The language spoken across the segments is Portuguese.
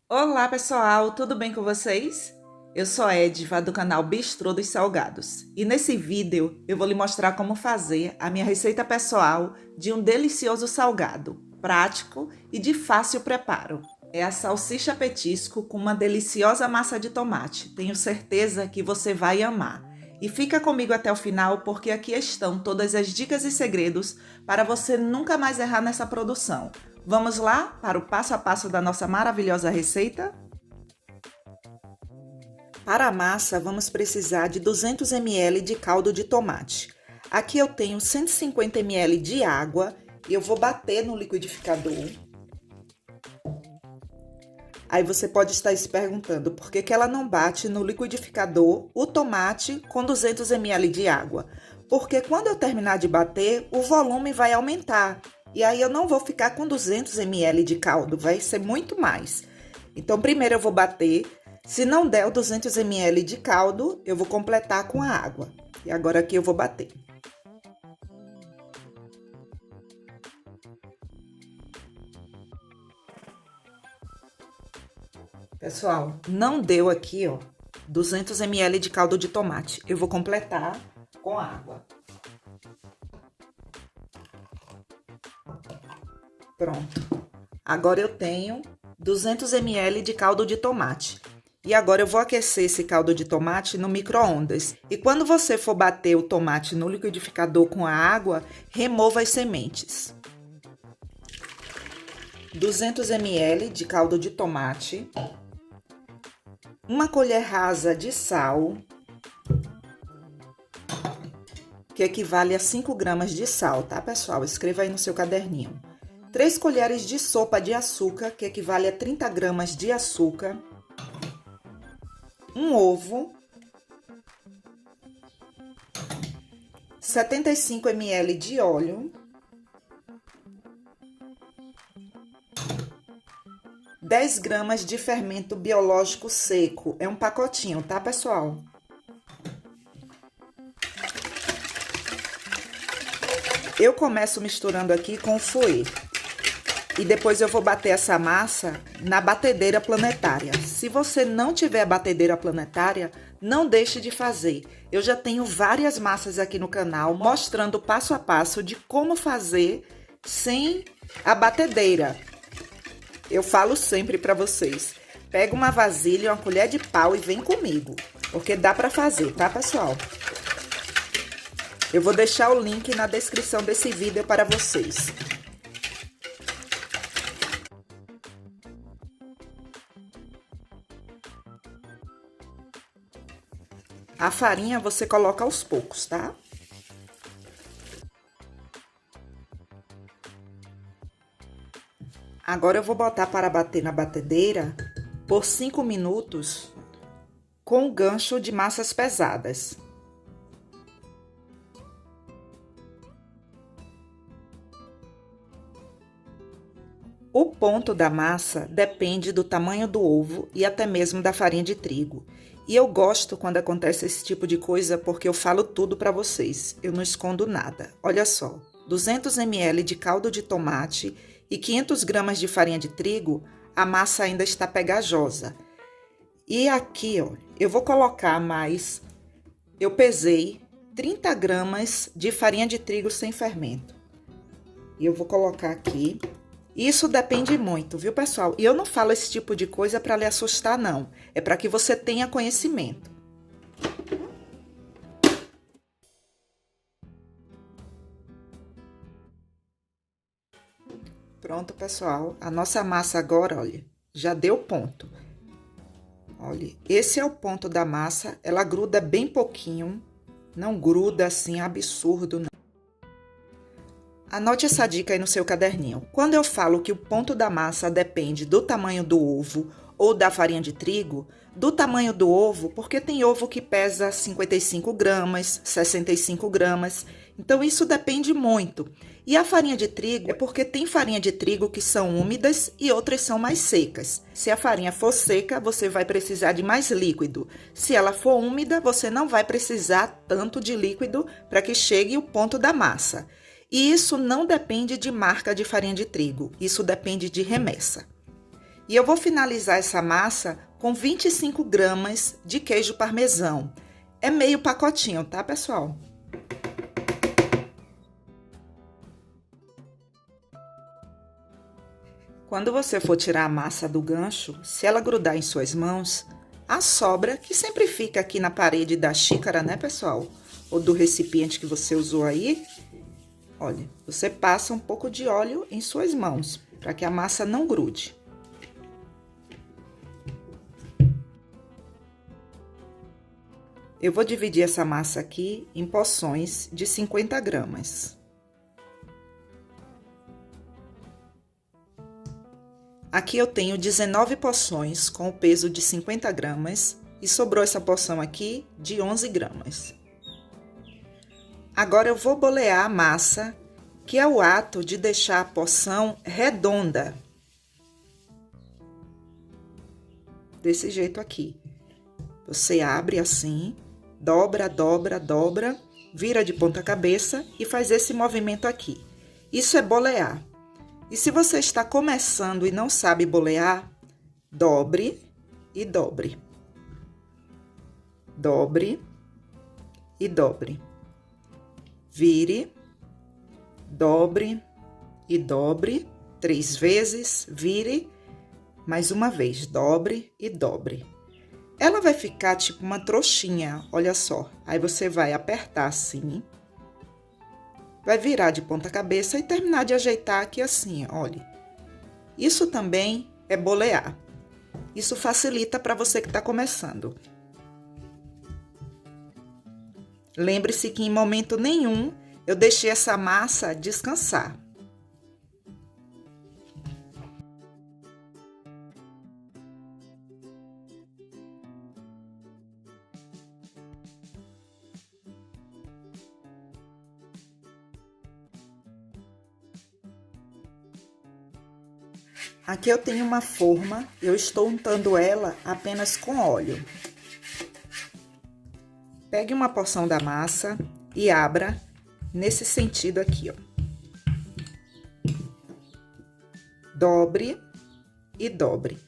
Olá pessoal, tudo bem com vocês? Eu sou a Edva do canal Bistrô dos Salgados e nesse vídeo eu vou lhe mostrar como fazer a minha receita pessoal de um delicioso salgado, prático e de fácil preparo. É a salsicha petisco com uma deliciosa massa de tomate, tenho certeza que você vai amar. E fica comigo até o final porque aqui estão todas as dicas e segredos para você nunca mais errar nessa produção. Vamos lá para o passo a passo da nossa maravilhosa receita? Para a massa, vamos precisar de 200 ml de caldo de tomate. Aqui eu tenho 150 ml de água e eu vou bater no liquidificador. Aí você pode estar se perguntando por que ela não bate no liquidificador o tomate com 200 ml de água. Porque quando eu terminar de bater, o volume vai aumentar. E aí eu não vou ficar com 200 ml de caldo, vai ser muito mais. Então primeiro eu vou bater, se não der o 200 ml de caldo, eu vou completar com a água. E agora aqui eu vou bater. Pessoal, não deu aqui, ó, 200 ml de caldo de tomate. Eu vou completar com água. Pronto. Agora eu tenho 200 ml de caldo de tomate. E agora eu vou aquecer esse caldo de tomate no micro-ondas. E quando você for bater o tomate no liquidificador com a água, remova as sementes. 200 ml de caldo de tomate. Uma colher rasa de sal, que equivale a 5 gramas de sal, tá, pessoal? Escreva aí no seu caderninho. 3 colheres de sopa de açúcar, que equivale a 30 gramas de açúcar. Um ovo. 75 ml de óleo. 10 gramas de fermento biológico seco. É um pacotinho, tá, pessoal? Eu começo misturando aqui com o fouet. E depois eu vou bater essa massa na batedeira planetária. Se você não tiver a batedeira planetária, não deixe de fazer. Eu já tenho várias massas aqui no canal mostrando passo a passo de como fazer sem a batedeira. Eu falo sempre para vocês, pega uma vasilha, uma colher de pau e vem comigo, porque dá para fazer, tá, pessoal? Eu vou deixar o link na descrição desse vídeo para vocês. A farinha você coloca aos poucos, tá? Agora eu vou botar para bater na batedeira por 5 minutos com o gancho de massas pesadas. O ponto da massa depende do tamanho do ovo e até mesmo da farinha de trigo. E eu gosto quando acontece esse tipo de coisa porque eu falo tudo para vocês, eu não escondo nada. Olha só, 200 ml de caldo de tomate e 500 gramas de farinha de trigo, a massa ainda está pegajosa. E aqui, ó, eu vou colocar mais, eu pesei 30 gramas de farinha de trigo sem fermento. E eu vou colocar aqui. Isso depende muito, viu, pessoal? E eu não falo esse tipo de coisa para lhe assustar, não. É para que você tenha conhecimento. Pronto, pessoal. A nossa massa agora, olha, já deu ponto. Olha, esse é o ponto da massa. Ela gruda bem pouquinho. Não gruda assim, absurdo, não. Anote essa dica aí no seu caderninho. Quando eu falo que o ponto da massa depende do tamanho do ovo ou da farinha de trigo, do tamanho do ovo, porque tem ovo que pesa 55 gramas, 65 gramas, então isso depende muito. E a farinha de trigo é porque tem farinha de trigo que são úmidas e outras são mais secas. Se a farinha for seca, você vai precisar de mais líquido. Se ela for úmida, você não vai precisar tanto de líquido para que chegue o ponto da massa. E isso não depende de marca de farinha de trigo, isso depende de remessa. E eu vou finalizar essa massa com 25 gramas de queijo parmesão. É meio pacotinho, tá, pessoal? Quando você for tirar a massa do gancho, se ela grudar em suas mãos, a sobra, que sempre fica aqui na parede da xícara, né, pessoal? Ou do recipiente que você usou aí, olha, você passa um pouco de óleo em suas mãos, para que a massa não grude. Eu vou dividir essa massa aqui em porções de 50 gramas. Aqui eu tenho 19 porções com o peso de 50 gramas e sobrou essa porção aqui de 11 gramas. Agora eu vou bolear a massa, que é o ato de deixar a porção redonda. Desse jeito aqui. Você abre assim, dobra, dobra, dobra, vira de ponta cabeça e faz esse movimento aqui. Isso é bolear. E se você está começando e não sabe bolear, dobre e dobre. Dobre e dobre. Vire, dobre e dobre. 3 vezes, vire, mais uma vez, dobre e dobre. Ela vai ficar tipo uma trouxinha, olha só. Aí você vai apertar assim. Vai virar de ponta cabeça e terminar de ajeitar aqui assim, olha. Isso também é bolear. Isso facilita para você que está começando. Lembre-se que em momento nenhum eu deixei essa massa descansar. Aqui eu tenho uma forma, eu estou untando ela apenas com óleo. Pegue uma porção da massa e abra nesse sentido aqui, ó. Dobre e dobre.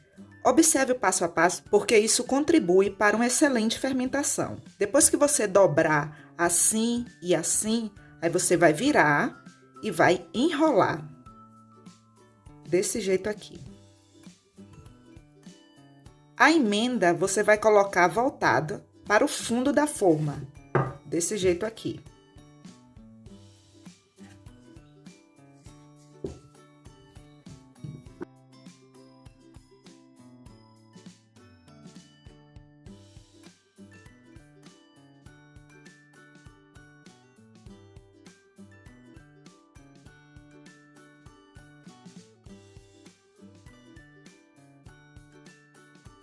Observe o passo a passo, porque isso contribui para uma excelente fermentação. Depois que você dobrar assim e assim, aí você vai virar e vai enrolar. Desse jeito aqui. A emenda você vai colocar voltada para o fundo da forma. Desse jeito aqui.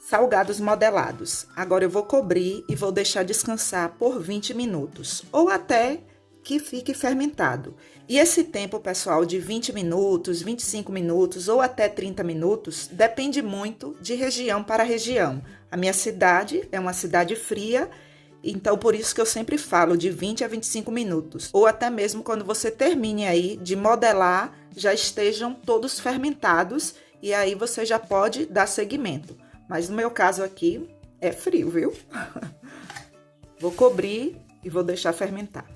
Salgados modelados. Agora eu vou cobrir e vou deixar descansar por 20 minutos, ou até que fique fermentado. E esse tempo, pessoal, de 20 minutos, 25 minutos ou até 30 minutos, depende muito de região para região. A minha cidade é uma cidade fria, então por isso que eu sempre falo de 20 a 25 minutos. Ou até mesmo quando você termine aí de modelar, já estejam todos fermentados e aí você já pode dar seguimento. Mas no meu caso aqui, é frio, viu? Vou cobrir e vou deixar fermentar.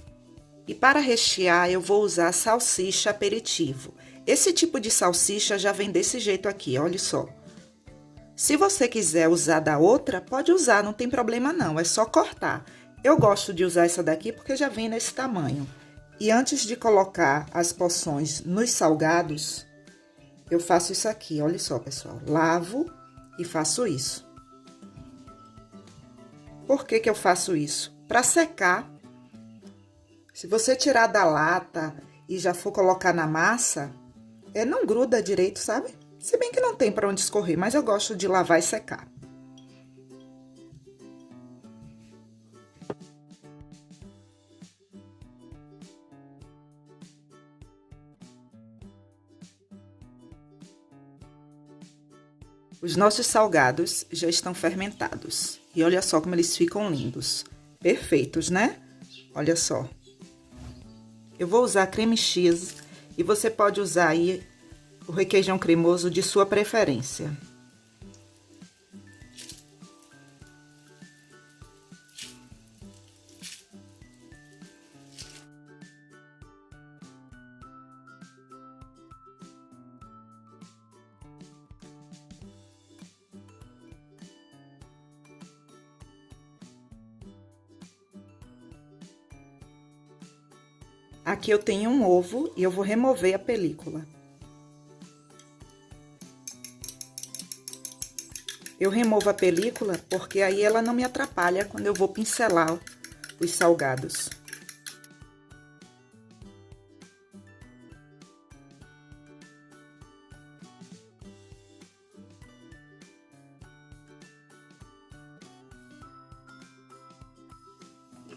E para rechear, eu vou usar salsicha aperitivo. Esse tipo de salsicha já vem desse jeito aqui, olha só. Se você quiser usar da outra, pode usar, não tem problema não, é só cortar. Eu gosto de usar essa daqui porque já vem nesse tamanho. E antes de colocar as porções nos salgados, eu faço isso aqui, olha só, pessoal. Lavo e faço isso. Por que que eu faço isso? Para secar. Se você tirar da lata e já for colocar na massa, não gruda direito, sabe? Se bem que não tem para onde escorrer, mas eu gosto de lavar e secar. Os nossos salgados já estão fermentados. E olha só como eles ficam lindos. Perfeitos, né? Olha só. Eu vou usar creme cheese e você pode usar aí o requeijão cremoso de sua preferência. Aqui eu tenho um ovo e eu vou remover a película. Eu removo a película porque aí ela não me atrapalha quando eu vou pincelar os salgados.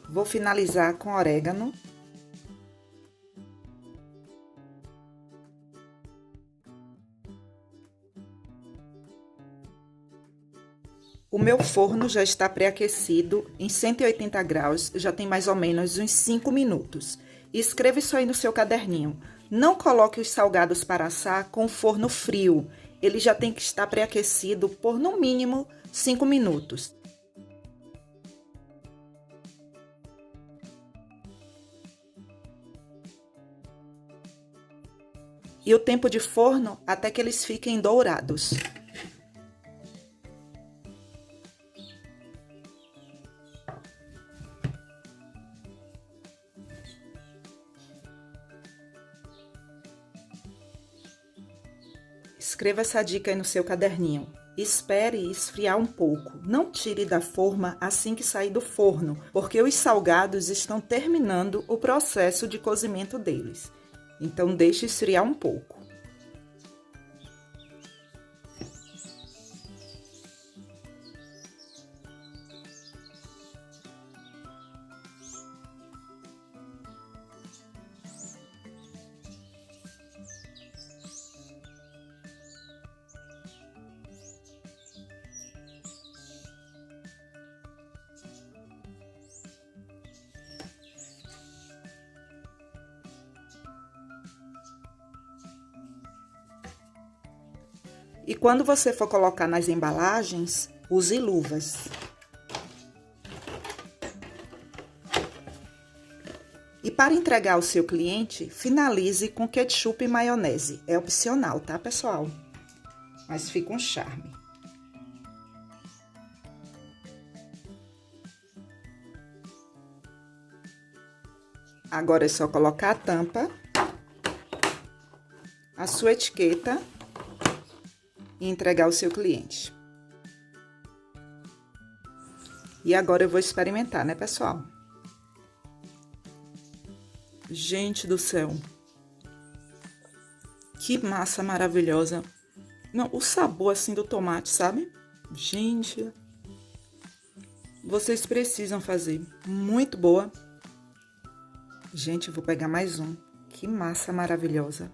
Vou finalizar com orégano. O meu forno já está pré-aquecido em 180 graus, já tem mais ou menos uns 5 minutos. E escreva isso aí no seu caderninho. Não coloque os salgados para assar com o forno frio. Ele já tem que estar pré-aquecido por no mínimo 5 minutos. E o tempo de forno até que eles fiquem dourados. Escreva essa dica aí no seu caderninho. Espere esfriar um pouco. Não tire da forma assim que sair do forno, porque os salgados estão terminando o processo de cozimento deles. Então, deixe esfriar um pouco. E quando você for colocar nas embalagens, use luvas. E para entregar ao seu cliente, finalize com ketchup e maionese. É opcional, tá, pessoal? Mas fica um charme. Agora é só colocar a tampa, a sua etiqueta e entregar ao seu cliente. E agora eu vou experimentar, né, pessoal? Gente do céu! Que massa maravilhosa! Não, o sabor assim do tomate, sabe? Gente, vocês precisam fazer. Muito boa. Gente, eu vou pegar mais um. Que massa maravilhosa!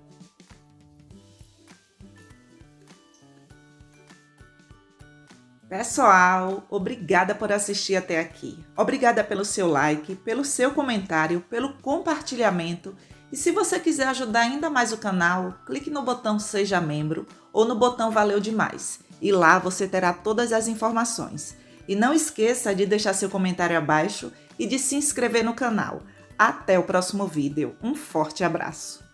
Pessoal, obrigada por assistir até aqui. Obrigada pelo seu like, pelo seu comentário, pelo compartilhamento. E se você quiser ajudar ainda mais o canal, clique no botão Seja Membro ou no botão Valeu Demais. E lá você terá todas as informações. E não esqueça de deixar seu comentário abaixo e de se inscrever no canal. Até o próximo vídeo. Um forte abraço!